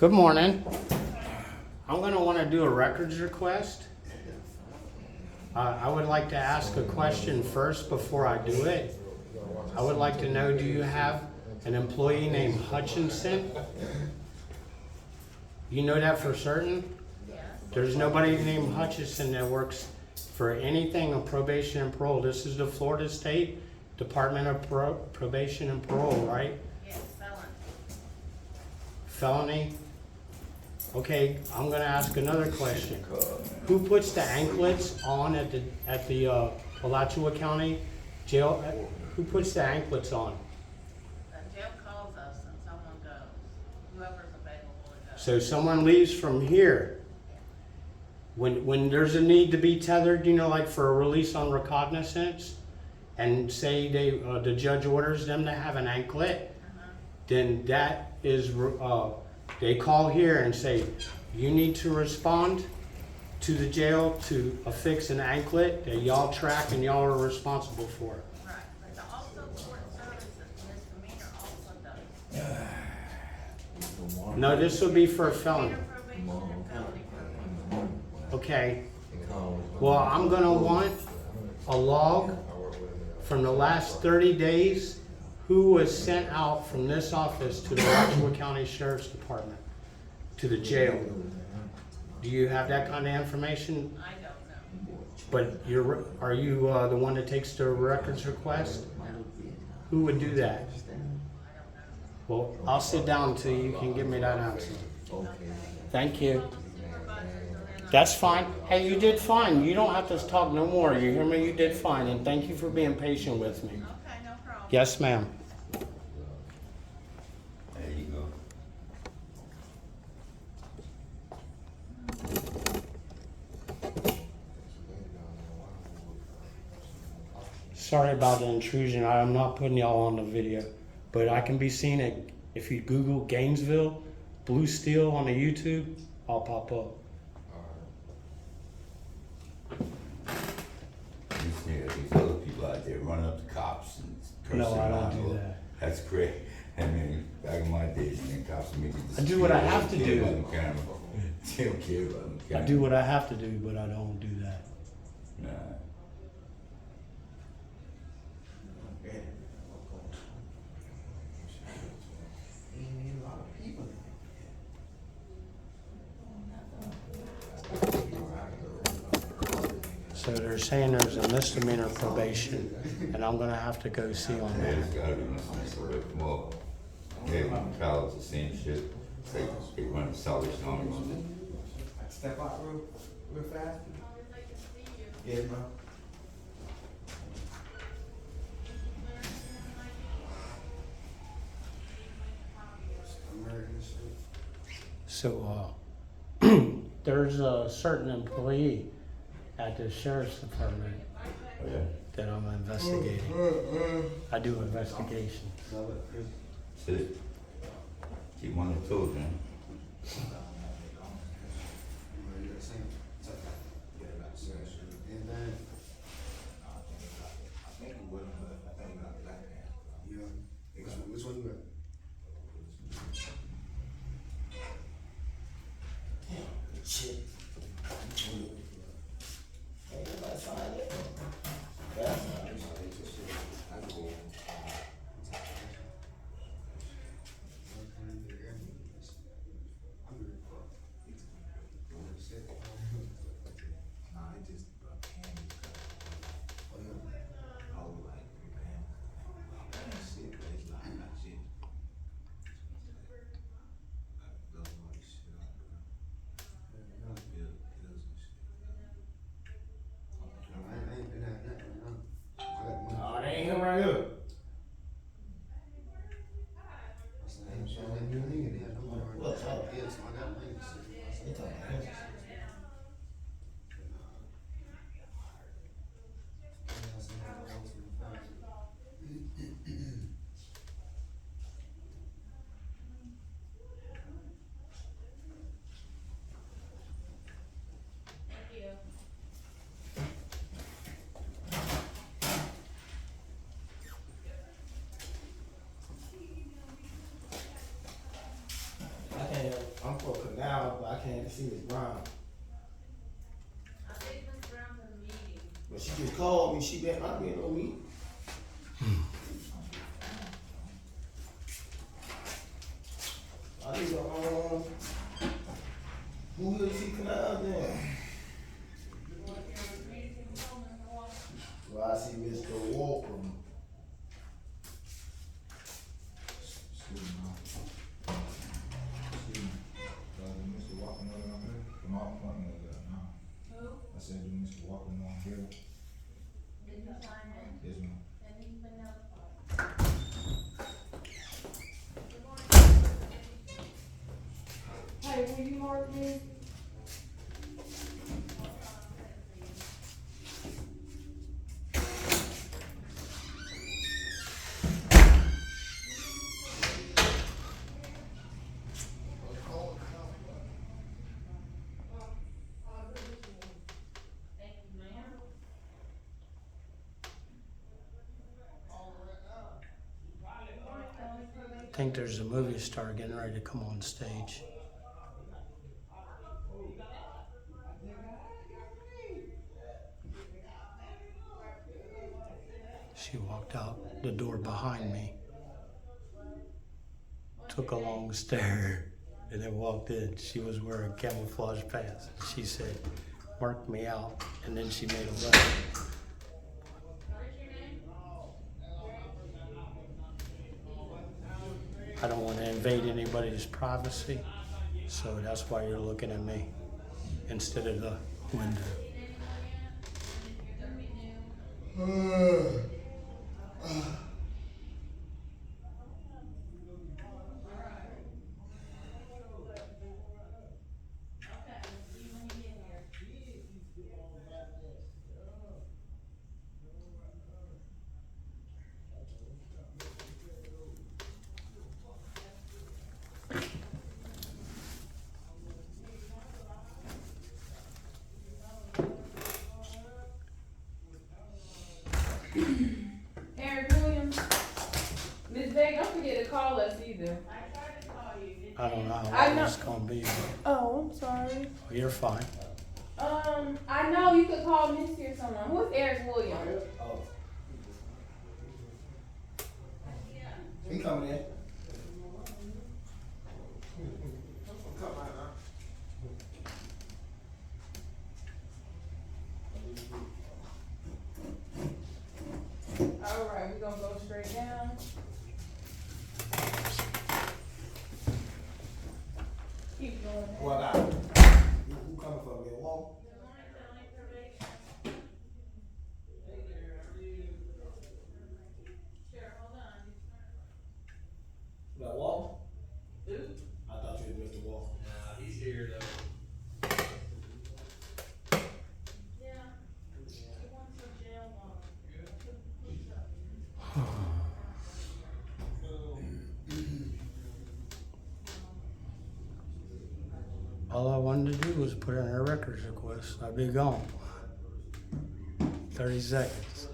Good morning. I'm going to want to do a records request. I would like to ask a question first before I do it. I would like to know, do you have an employee named Hutchinson? You know that for certain? There's nobody named Hutchinson that works for anything on probation and parole. This is the Florida State Department of Probation and Parole, right? Yes, Felony? Okay, I'm gonna ask another question. Who puts the anklets on at the Alachua County jail? Who puts the anklets on? The jail calls us and someone goes, whoever's available to go. So someone leaves from here. When there's a need to be tethered, you know, like for a release on recognizance, and say the judge orders them to have an anklet, then that is, they call here and say, you need to respond to the jail to affix an anklet that y'all track and y'all are responsible for. Right, but also court services, misdemeanor also does. No, this would be for a felony. Misdemeanor probation and felony probation. Okay. Well, I'm gonna want a log from the last 30 days who was sent out from this office to the Alachua County Sheriff's Department, to the jail. Do you have that kind of information? I don't know. But are you the one that takes the records request? Who would do that? Well, I'll sit down until you can give me that answer. Thank you. That's fine. Hey, you did fine. You don't have to talk no more. You hear me? You did fine. And thank you for being patient with me. Okay, no problem. Yes, ma'am. There you go. Sorry about the intrusion. I'm not putting y'all on the video, but I can be seen at, if you Google Gainesville, Blue Steel on the YouTube, I'll pop up. These other people out there running up the cops and cursing No, I don't around. do that. That's great. I mean, back in my days, man, cops would make you I do what I have to do. They don't care about them. I do what I have to do, but I don't do that. Nah. So they're saying there's a misdemeanor probation, and I'm gonna have to go see on Yeah, that. it's gotta be missing a bit more. Yeah, college, the same shit. It's like they run a Salvation Army on it. Step out real fast. Yes, bro. So, there's a certain employee at the sheriff's department Oh, yeah? that I'm investigating. I do investigations. That's it. Keep on your toes, man. Which one you at? Shit. Oh, they ain't right here. can't see Miss Brown. I think Ms. Brown's in a meeting. But she just called me, she better not be in no meeting. I need to, who is he come out there? Well, I see Mr. Walker. Excuse me, ma'am. Excuse me. Mr. Walker know that I'm here? The my appointment was there now. Who? I said, do Mr. Walker know I'm here? Did you sign in? Yes, ma'am. Then he's been notified. Hey, will you mark me? Thank you, ma'am. I think there's a movie star getting ready to come on stage. She walked out the door behind me, took a long stare, and then walked in. She was wearing camouflage pants. She said, "Mark me out," and then she made a left. What's your name? I don't want to invade anybody's privacy, so that's why you're looking at me instead of the window. You're gonna be new. Okay, see you when you get here. Eric Williams. Miss Beck, don't forget to call us either. I tried to call you. Did I don't know I how long know- it's gonna be, but Oh, I'm sorry. you're fine. I know you could call Missy or someone. Who is Eric Williams? Oh. He coming in. Come on now. All right, we're gonna go straight down. Keep going. What about? Who coming from Milwaukee? Good morning, Tony, probation. Sure, hold on. Milwaukee? I thought you was Mr. Walker. He's here though. Yeah. He wants a jail warrant. All I wanted to do was put in a records request. I'd be gone. 30 seconds.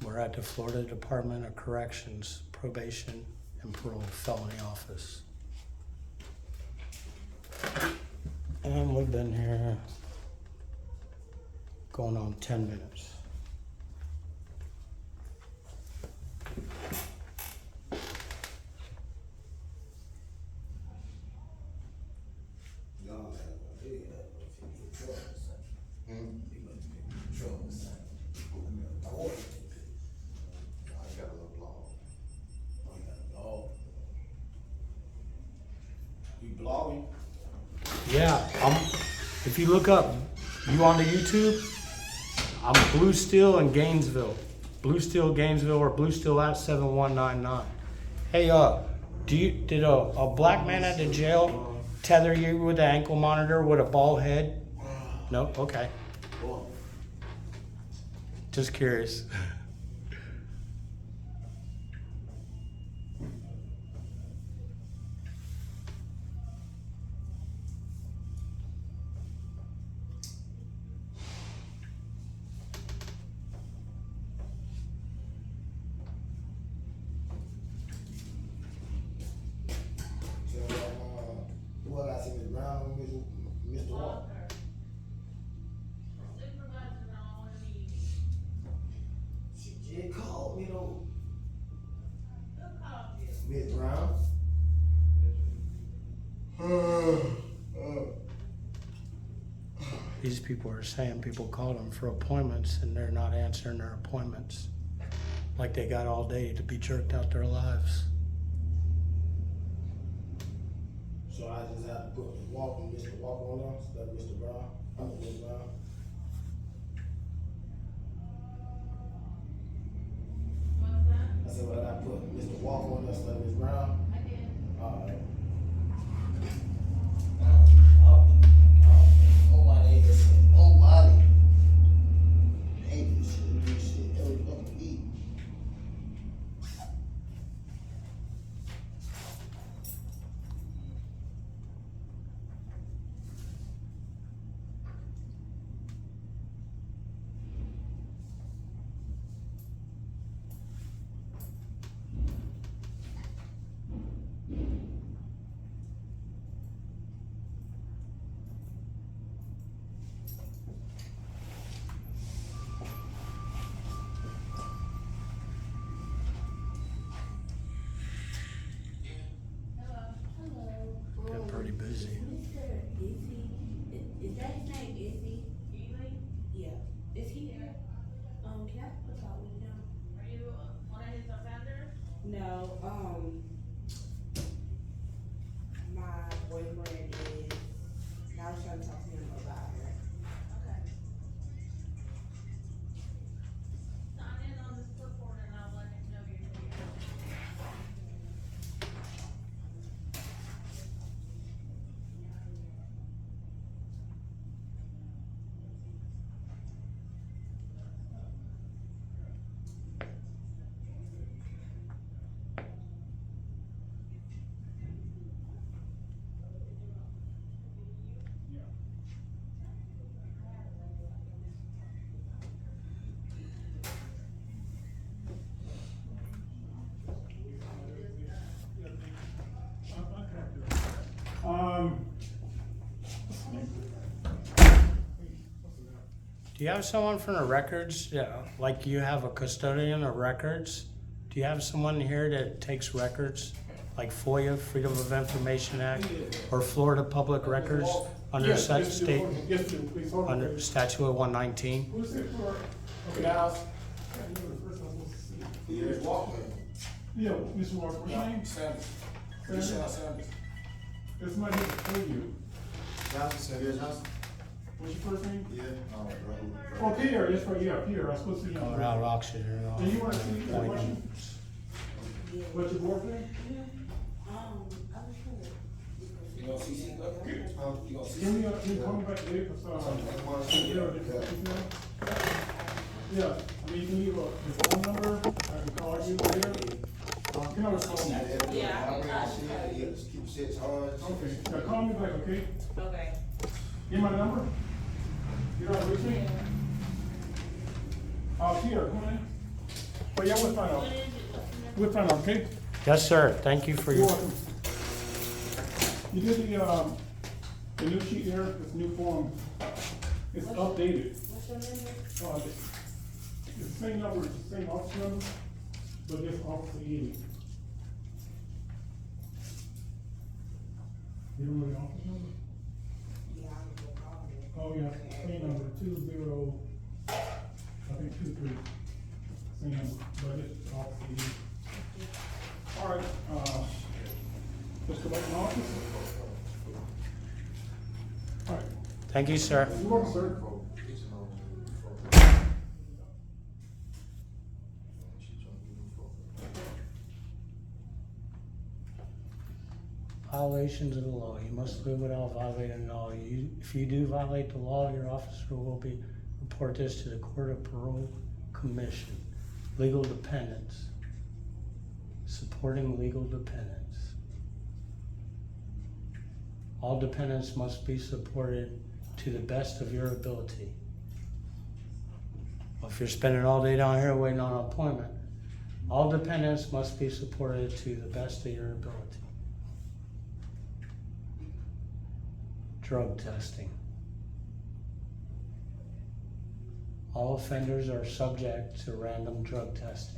We're at the Florida Department of Corrections, Probation and Parole Felony Office. And we've been here going on 10 minutes. No, man. He must be in trouble or something. He must be in trouble or something. Court. I got a little blog. Oh, he got a dog. You blogging? Yeah, if you look up, you on the YouTube, I'm Blue Steel in Gainesville. Blue Steel Gainesville or Blue Steel at 7199. Hey, did a black man at the jail tether you with an ankle monitor with a bald head? No? Okay. Boy. Just curious. So, who I see Ms. Brown or Mr. Walker? Walker. Supervisor on a meeting. She just called me though. Who called you? Ms. Brown. These people are saying people called them for appointments and they're not answering their appointments. Like they got all day to be jerked out their lives. So I just have to put Mr. Walker on there instead of Mr. Brown. I mean, Ms. Brown. What's that? I said, well, I put Mr. Walker on there instead of Ms. Brown. I did. Alright. Nobody. Ain't this shit every fucking week. Been pretty busy. Mr. Izzy, is that his name, Izzy? Ely, Yeah. Is he here? Can I talk with him? are you one of his offenders? No, my boyfriend is, and I was trying to talk to him about her. Okay. Sign in on this clipboard and I'll let him know you're here. Do you have someone from the records? Yeah, like you have a custodian of records? Do you have someone here that takes records? Like FOIA, Freedom of Information Act, or Florida Public Records under such state, Yes, please, hold on. under statute of 119? Who's it for? Okay, now, I can't remember the person I was supposed to see. Ms. Walker. Yeah, Mr. Walker, what's your name? Sanders. Sanders? Michelle Sanders. There's somebody here to pay you. Johnson, Samuel Johnson? What's your first name? Yeah. Oh, Pierre, that's right, yeah, Pierre, I was supposed to see him. Going out auction and all. And you wanna see that question? appointments. Yeah. What's your boyfriend? I was trying to. You gonna CC go? You gonna CC? Can you call me back later, cause, yeah, I mean, you can leave your phone number, I can call you later. You can always call me. Yeah. Just keep shit hard. Okay, now call me back, okay? Okay. Give my number? You know what I'm saying? Here, come on in. But yeah, we'll find out. We'll find out, okay? Yes, sir. Thank you for You're your, welcome. You did the new sheet there, this new form, it's updated. What's your number? It's the same number, it's the same office number, but this officer Ely. You don't know the office number? Yeah, I'm gonna call him. Oh, yeah, same number, 20, I think 23, same number, but it's officer Ely. All right, let's go back in office. All right, thank you, sir. you're welcome, sir. Violations of the law. You must live without violating the law. If you do violate the law, your officer will report this to the court of parole commission, legal dependence, supporting legal dependence. All dependents must be supported to the best of your ability. Well, if you're spending all day down here waiting on an appointment, all dependents must be supported to the best of your ability. Drug testing. All offenders are subject to random drug testing.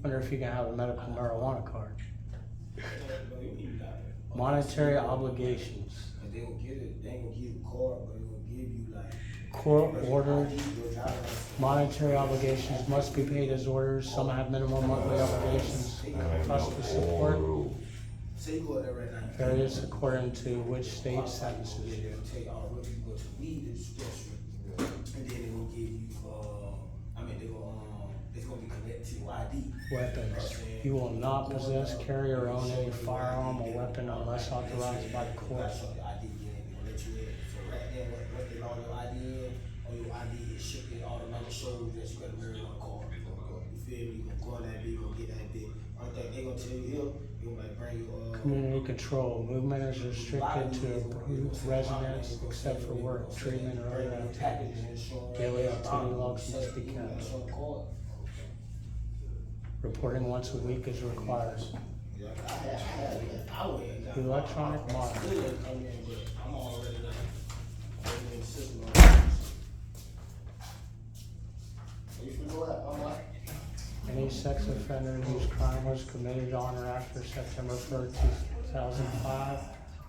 Wonder if you can have a medical marijuana card. Monetary obligations. But they gonna get it, they ain't gonna give you a card, but they gonna give you like. Court-ordered monetary obligations must be paid as orders. Some have minimum monthly obligations for us to support. Say you go there right now. Various according to which state sentences you. They'll tell you, oh, look, you go to weed dispensary, and then they gonna give you, it's gonna be connected to your ID. Weapons. You will not possess, carry, or own any firearm or weapon unless authorized by the court. That's what your ID in, they gonna let you in. So right there, what they log your ID in, or your ID is shipped, it automatically shows that you got a marijuana card. You feel me? You gonna go on that bit, you gonna get that bit. Only thing they gonna tell you here, you might bring your, Community control. Movement is restricted to approved residents except for work, treatment, or other activities. Daily activity logs must be kept. Reporting once a week is required. Electronic monitoring. Any sex offender whose crime was committed on or after September 3rd, 2005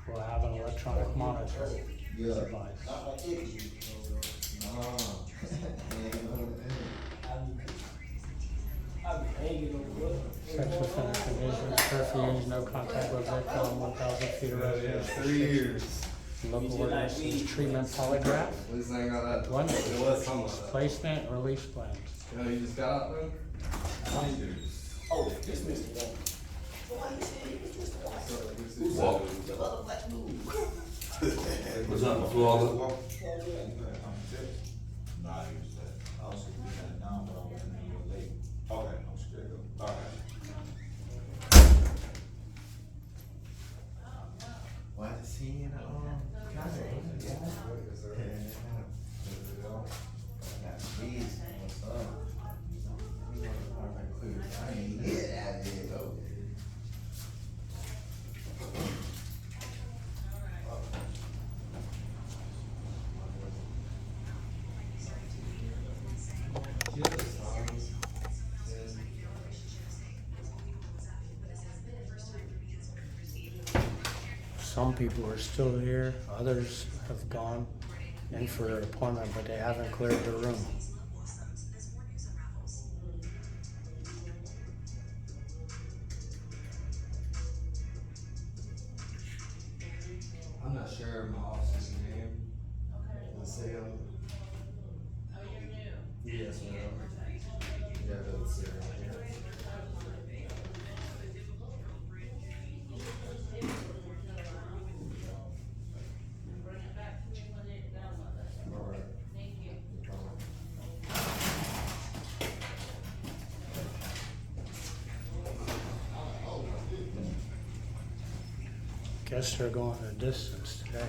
will have an electronic monitoring device. Sex offender conditions, curfews, no contact with victim, 1,000 feet of residence. 3 years. Local ordinances, treatment polygraph, At least I ain't got that. one, It was something like that. placement, release plans. You know, you just got out there? 20 years. Oh, this Mr. Walker. Why you saying this Mr. Walker? What's up, Florida? Nah, he was like, I was gonna be that down, but I was gonna be a little late. Okay, I'm scared of. Alright. Why is he in Some people are still here, others have gone in for their appointment, but they haven't cleared the room. I'm not sure of my officer's name. Let's say, Oh, you're new. yes, ma'am. Yeah, that's it. Bring it back to me when you're done with it. All right. Thank you. Guess they're going the distance today.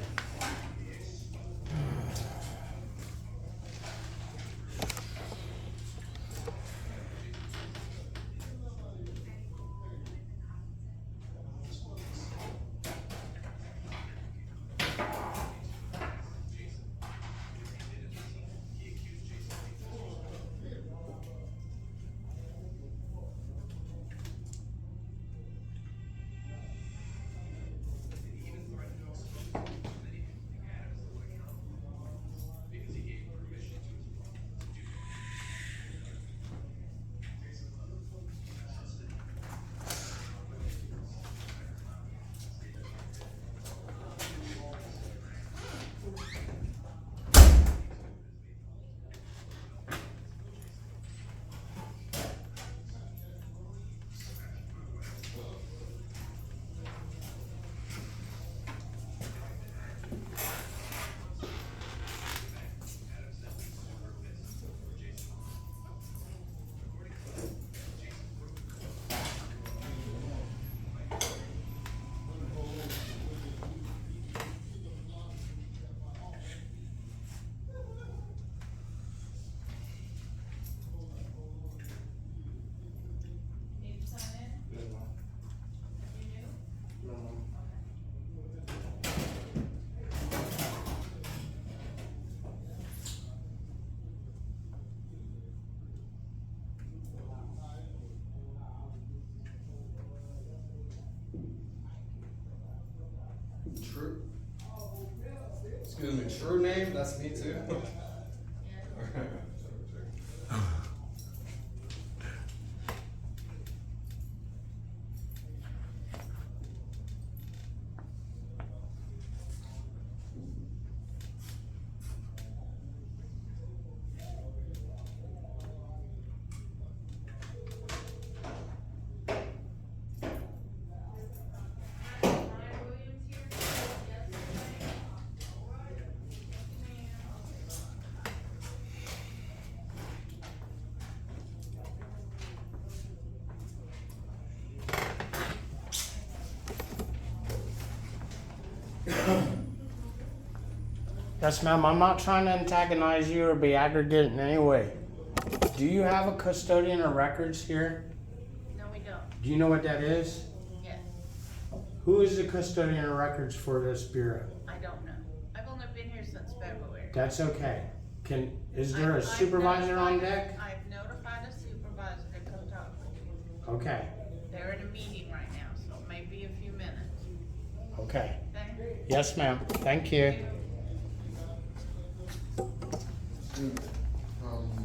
true name, that's me too. Yes, ma'am, I'm not trying to antagonize you or be aggregate in any way. Do you have a custodian of records here? No, we don't. Do you know what that is? Yes. Who is the custodian of records for this bureau? I don't know. I've only been here since February. That's okay. Is there a I've supervisor on notified- deck? I've notified a supervisor to come talk with you. Okay, They're in a meeting right now, so it may be a few minutes. okay. Okay? Yes, ma'am. Thank you.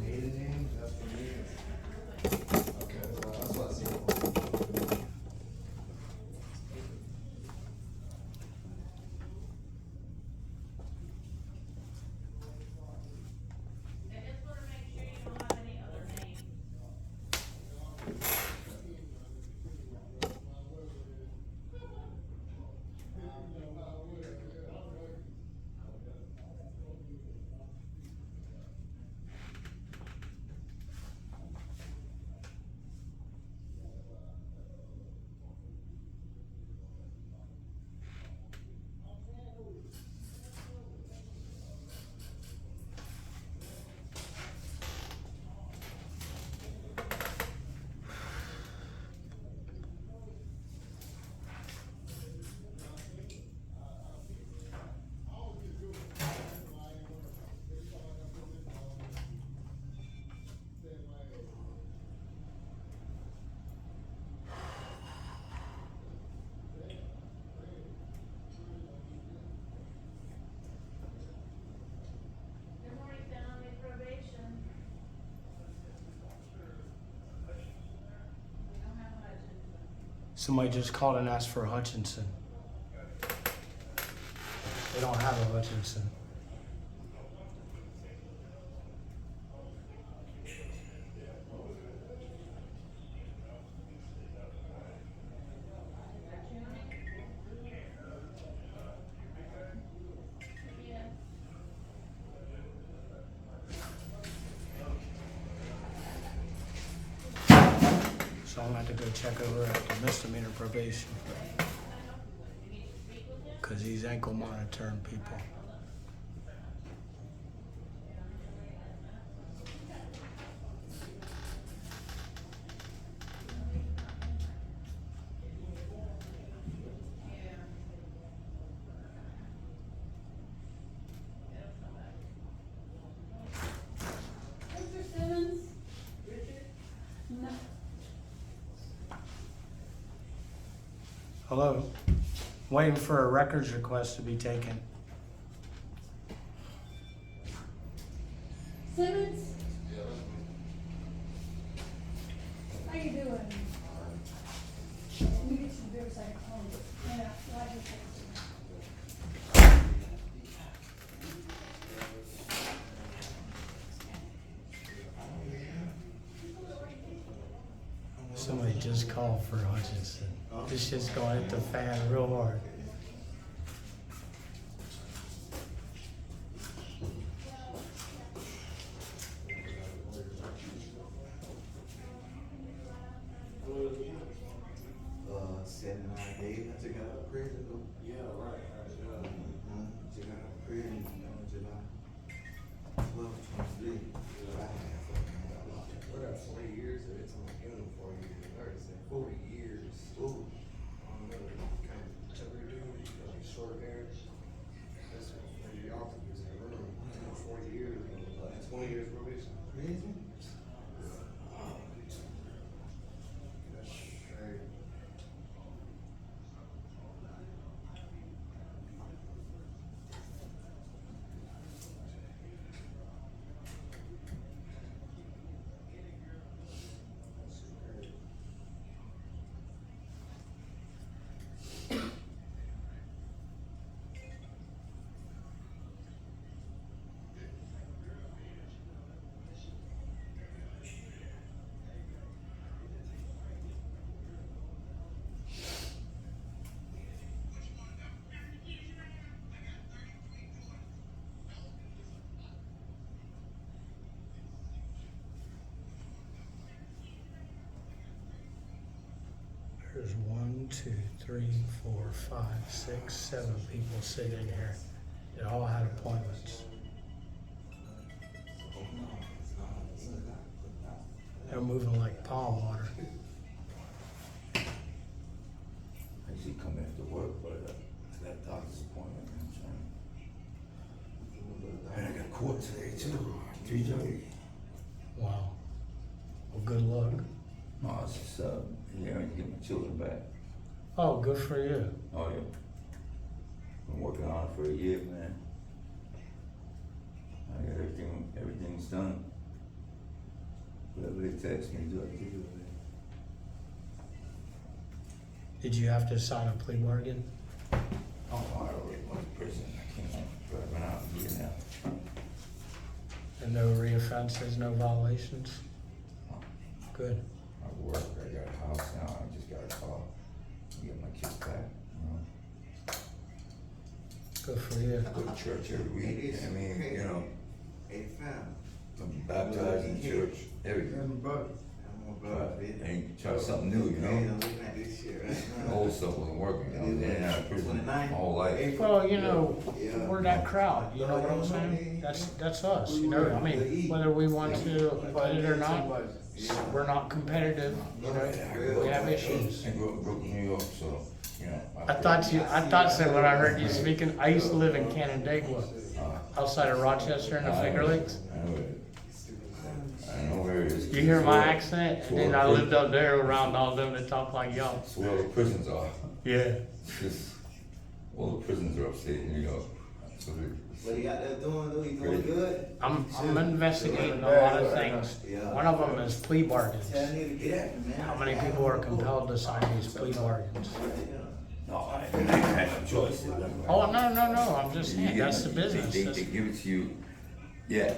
Meeting, that's the meeting. Okay, so that's what I see. I just wanna make sure you don't have any other names. Good morning, family probation. We don't have Hutchinson. Somebody just called and asked for Hutchinson. They don't have a Hutchinson. Yes. So I'm gonna have to go check over at the misdemeanor probation. Cause he's ankle monitoring people. Mr. Simmons? No. Hello? Waiting for a records request to be taken. Simmons? How you doing? Let me get some beer so I can call you. Yeah, why do you think so? Somebody just called for Hutchinson. This shit's gonna hit the fan real hard. Seven, 9 days, I took out of prison though. Yeah, right, yeah. Took out of prison, July 12, 23. I had We're at 40 years, it's only given 4 years. I already said 40 years. Ooh. Kind of chubby dude, short hair. That's what y'all think is in the room. 40 years, 20 years probation. Prison? That's straight. There's 1, 2, 3, 4, 5, 6, 7 people sitting here. They all had appointments. They're moving like palm water. I usually come after work, but I got a doctor's appointment. And I got court today too, 3:30. Wow. Well, good luck. No, it's just, yeah, I get my children back. Oh, good for you. Oh, yeah. Been working on it for a year, man. I got everything's done. Whatever they text me, do I do it? Did you have to sign a plea bargain? Oh, I already went to prison. I can't drive out here now. And no reoffenses, no violations? Good. I work, I got a house now, I just got a car. I get my kids back, you know. Good for you. Go to church every week, I mean, you know, Hey, fam. I'm baptized in church every week. I'm a brother. And try something new, you know? I'm looking at this shit right The now. old stuff wasn't working, you know, in and out of prison my whole life. Well, you know, we're that crowd, you know what I'm saying? That's us, you know, I mean, whether we want to admit it or not, we're not competitive, you know, we have issues. I grew up in Brooklyn, New York, so, you know. I thought so when I heard you speaking, I used to live in Canandaigua, outside of Rochester in the Finger Lakes. I know where it is. You hear my accent, and then I lived up there around all them that talk like y'all. That's where all the prisons are. Yeah. It's just, all the prisons are upstate New York. So What he out there doing, though? He doing Great. good? I'm investigating a lot of things. One of them is plea bargains. Tell me to get at me, man. How many people are compelled to sign these plea bargains? no, I had no choice. Oh, no, I'm just saying, that's the business. They That's- give it to you, yeah,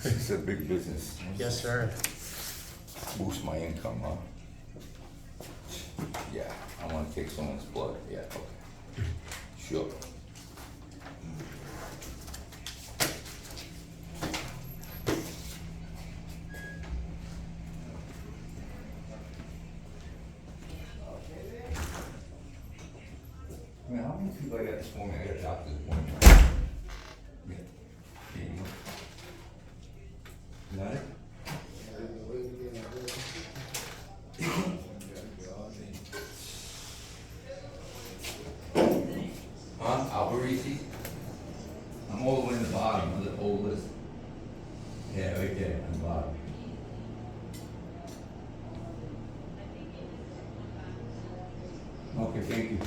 it's a big business. Yes, sir. Boost my income, huh? Yeah, I wanna take someone's blood, yeah, okay. Sure. I mean, how many people I got this morning? I got a doctor's appointment. Yeah. Got it? Huh? Alvarezi? I'm all the way in the bottom of the whole list. Yeah, right there, on the bottom. Okay, thank you.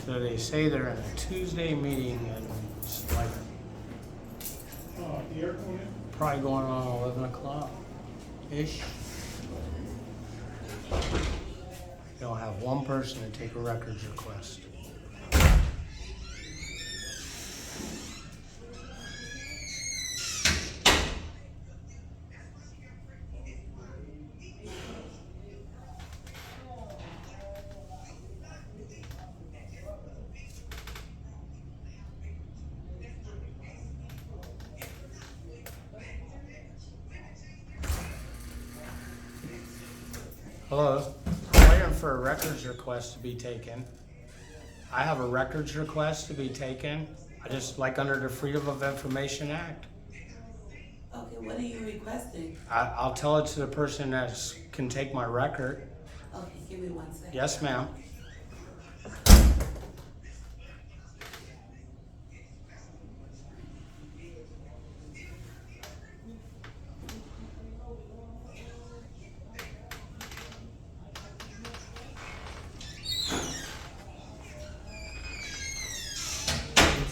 So they say they're in a Tuesday meeting and it's like The air conditioner? probably going on 11 o'clock-ish. They'll have one person to take a records request. Hello, I'm waiting for a records request to be taken. I have a records request to be taken. I just, like under the Freedom of Information Act. Okay, what are you requesting? I'll tell it to the person that can take my record. Okay, give me 1 second. Yes, ma'am.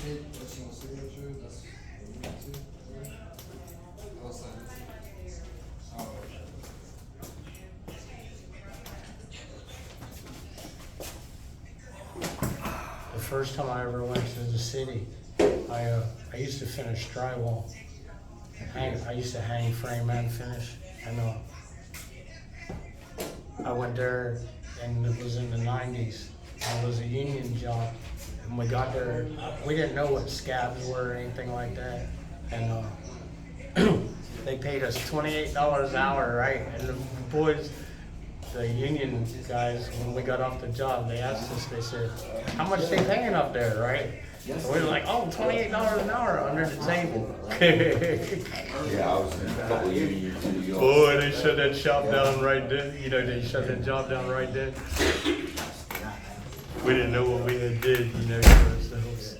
That's your signature, that's what you need to. I'll sign it. Oh, The first time I ever went to the city, I used to finish drywall. I used to hang frame and finish. And I went there and it was in the 90s. It was a union job. And we got there, we didn't know what scabs were or anything like that. And they paid us $28 an hour, right? And the boys, the union guys, when we got off the job, they asked us, they said, how much they paying up there, right? So we were like, oh, $28 an hour under the table. Yeah, I was in a couple of unions in New York. Boy, they shut that shop down right then. You know, they shut that job down right then. We didn't know what we had did, you know, for ourselves.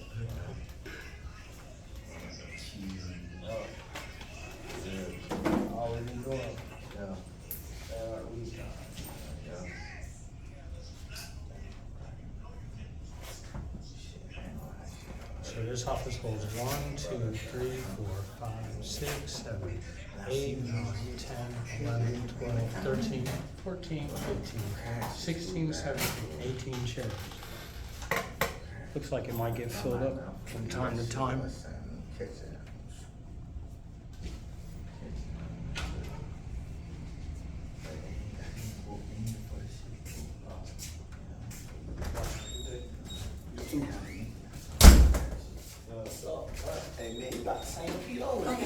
So this office holds 1, 2, 3, 4, 5, 6, 7, 8, 9, 10, 11, 12, 13, 14, 15, 16, 17, 18 chairs. Looks like it might get filled up from time to time. Hey man, you got the same kilo.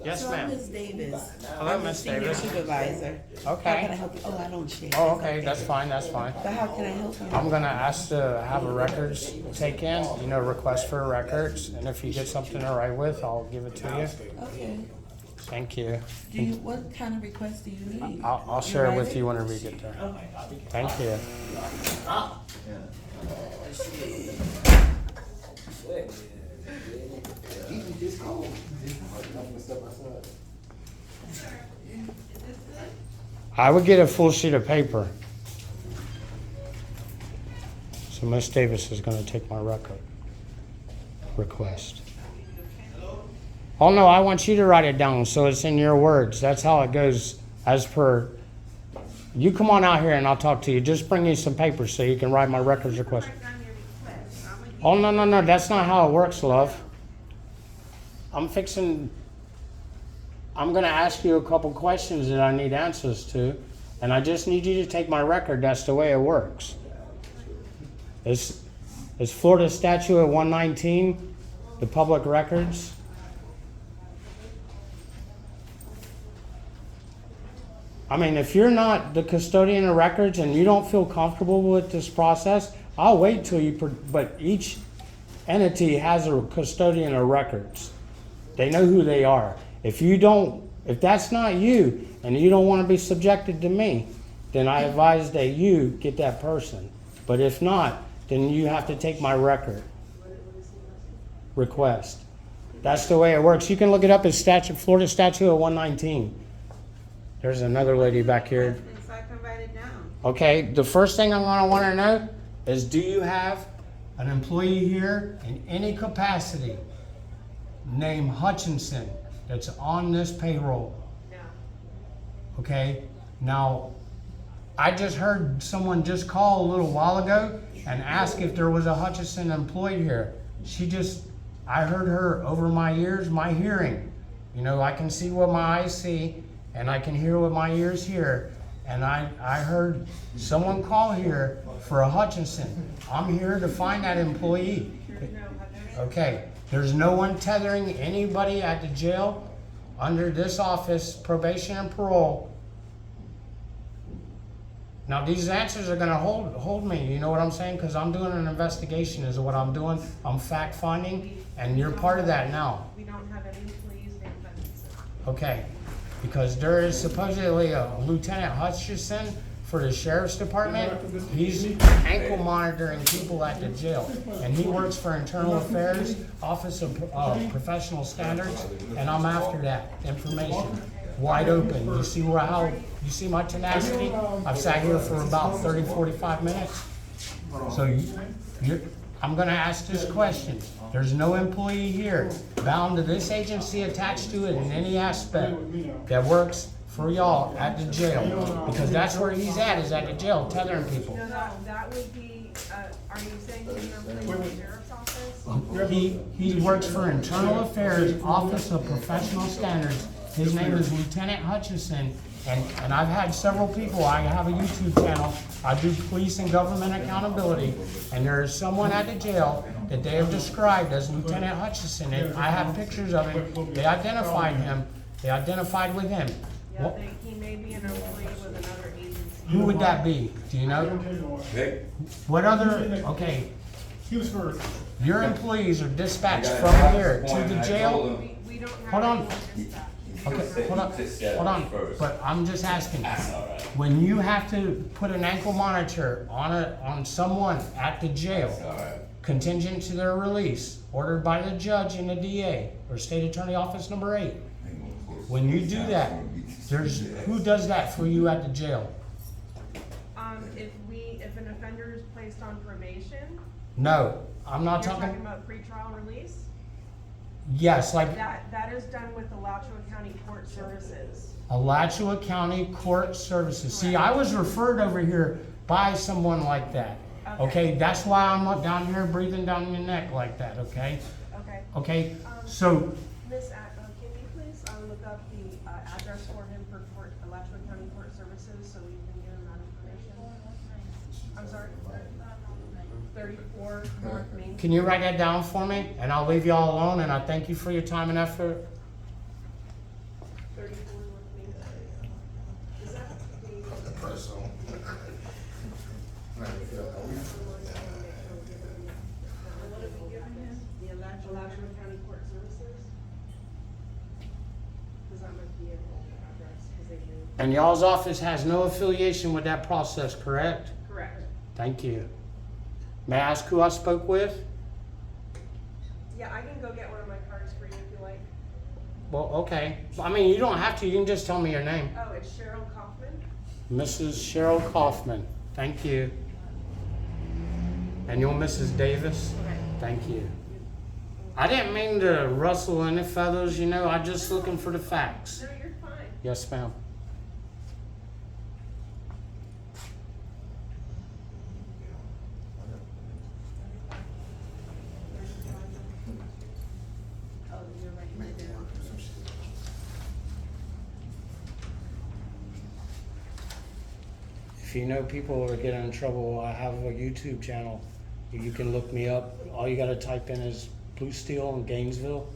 Yes, So I'm ma'am. Ms. Davis. Hello, I'm the Miss senior Davis. supervisor. How can I Okay. help you? Oh, I don't share. Oh, okay, that's fine, that's fine. But how can I help you? I'm gonna ask to have a records taken, you know, request for records, and if you get something to write with, I'll give it to you. Okay. Thank you. Do you, what kind of request do you need? I'll share it with ready? you whenever you get there. Thank you. I would get a full sheet of paper. So Miss Davis is gonna take my record request. Oh no, I want you to write it down so it's in your words. That's how it goes as per. You come on out here and I'll talk to you. Just bring me some paper so you can write my records request. Oh, no, that's not how it works, love. I'm gonna ask you a couple questions that I need answers to, and I just need you to take my record. That's the way it works. It's Florida Statute 119, the public records. I mean, if you're not the custodian of records and you don't feel comfortable with this process, I'll wait till you, but each entity has a custodian of records. They know who they are. If that's not you and you don't want to be subjected to me, then I advise that you get that person. But if not, then you have to take my record request. That's the way it works. You can look it up as Florida Statute 119. There's another lady back here. So I can write it down. Okay, the first thing I'm gonna wanna know is, do you have an employee here in any capacity named Hutchinson that's on this payroll? No. Okay, now, I just heard someone just call a little while ago and ask if there was a Hutchinson employed here. I heard her over my ears, my hearing. You know, I can see what my eyes see and I can hear what my ears hear. And I heard someone call here for a Hutchinson. I'm here to find that employee. Okay, there's no one tethering anybody at the jail under this office, probation and parole. Now these answers are gonna hold me, you know what I'm saying? Because I'm doing an investigation is what I'm doing. I'm fact finding, and you're part of that now. We don't have any employees named Hutchinson. Okay, because there is supposedly a Lieutenant Hutchinson for the Sheriff's Department. He's ankle monitoring people at the jail, and he works for Internal Affairs, Office of Professional Standards, and I'm after that information. Wide open. You see you see my tenacity? I've sat here for about 30, 45 minutes. So I'm gonna ask this question. There's no employee here bound to this agency attached to it in any aspect that works for y'all at the jail, because that's where he's at, is at the jail, tethering people. No, that would be, are you saying he's an employee of the sheriff's office? He works for Internal Affairs, Office of Professional Standards. His name is Lieutenant Hutchinson, And I've had several people, I have a YouTube channel, I do police and government accountability, and there is someone at the jail that they have described as Lieutenant Hutchinson, and I have pictures of him, they identified him, they identified with him. Yeah, What- he may be an employee with another agency. Who would that be? Do you know? Vic? What other, okay, He was first. your employees are dispatched I got from a here to point, the I jail? told him- We don't have. Hold on. anyone dispatched. Okay, hold on, Just said hold on, first. but I'm just asking. That's all right. When you have to put an ankle monitor on someone at the jail, All right. contingent to their release, ordered by the judge and the DA, or State Attorney Office number 8. When you do that, who does that for you at the jail? If an offender is placed on probation, No, I'm you're not talking talking, about pretrial release? yes, like That is done with the Alachua County Court Services. Alachua County Court Services. See, I was referred over here by someone like that. Okay, that's why I'm not down here breathing down your neck like that, okay? Okay. Okay, so, Miss, can you please, look up the, address for him for Alachua County Court Services, so we can give him that information? I'm sorry? 34 North Main. can you write that down for me? And I'll leave y'all alone, and I thank you for your time and effort. 34 North Main. Is that the? Press on. What have we given him? The Alachua County Court Services? Because that might be an old address, because they moved. And y'all's office has no affiliation with that process, correct? Correct. Thank you. May I ask who I spoke with? Yeah, I can go get one of my cards for you if you like. Well, okay. I mean, you don't have to, you can just tell me your name. Oh, it's Cheryl Kaufman. Mrs. Cheryl Kaufman, thank you. And you're Mrs. Davis? Okay. Thank you. I didn't mean to rustle any feathers, you know, I'm just looking for the facts. No, you're fine. Yes, ma'am. Oh, you're right there. If you know people that are getting in trouble, I have a YouTube channel. You can look me up. All you gotta type in is Blue Steel in Gainesville.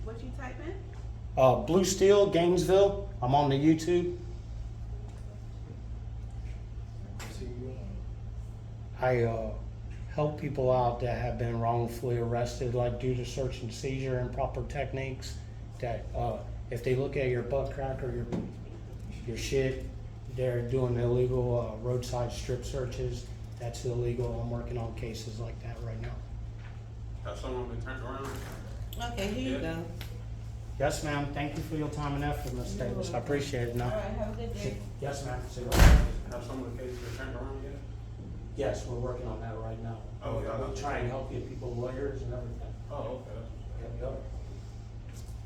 What you type in? Blue Steel, Gainesville. I'm on the YouTube. I help people out that have been wrongfully arrested, like due to search and seizure and proper techniques. That if they look at your butt crack or your shit, they're doing illegal roadside strip searches. That's illegal. I'm working on cases like that right now. Have someone been turned around? Okay, here you go. Yes, ma'am. Thank you for your time and effort, Ms. Davis. I appreciate it now. All right, have a good day. Yes, ma'am. Say what? Have some of the cases been turned around yet? Yes, we're working on that right now. Oh, yeah. We'll try and help get people lawyers and everything. Oh, okay. Yep, yep.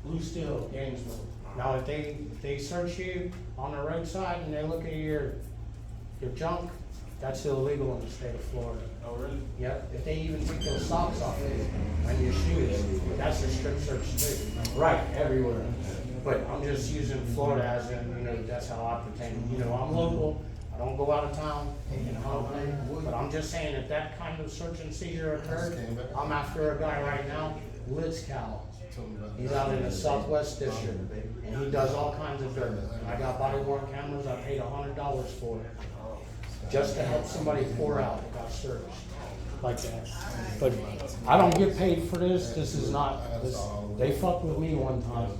Blue Steel, Gainesville. Now, if they search you on the roadside and they look at your junk, that's illegal in the state of Florida. Oh, really? Yep, if they even take those socks off you and your shoes, that's a strip search too. Right, everywhere. But I'm just using Florida as in, you know, that's how I pertain. You know, I'm local, I don't go out of town, you know, but I'm just saying if that kind of search and seizure occurred, I'm after a guy right now, Litzcal. He's out in the Southwest District, and he does all kinds of dirt. I got body worn cameras, I paid $100 for it, just to help somebody pour out that got searched, like that. But I don't get paid for this, this is not, they fucked with me one time,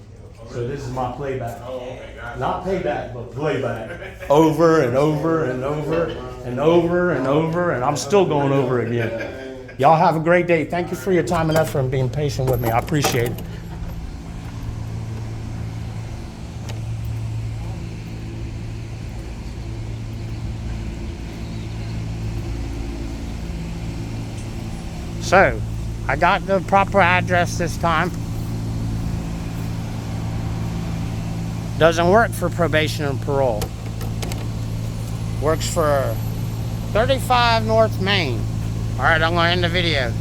so this is my playback. Oh, okay, got it. Not payback, but playback. Over and over and over and over and over, and I'm still going over again. Y'all have a great day. Thank you for your time and effort and being patient with me. I appreciate it. So, I got the proper address this time. Doesn't work for probation and parole. Works for 35 North Main. All right, I'm gonna end the video.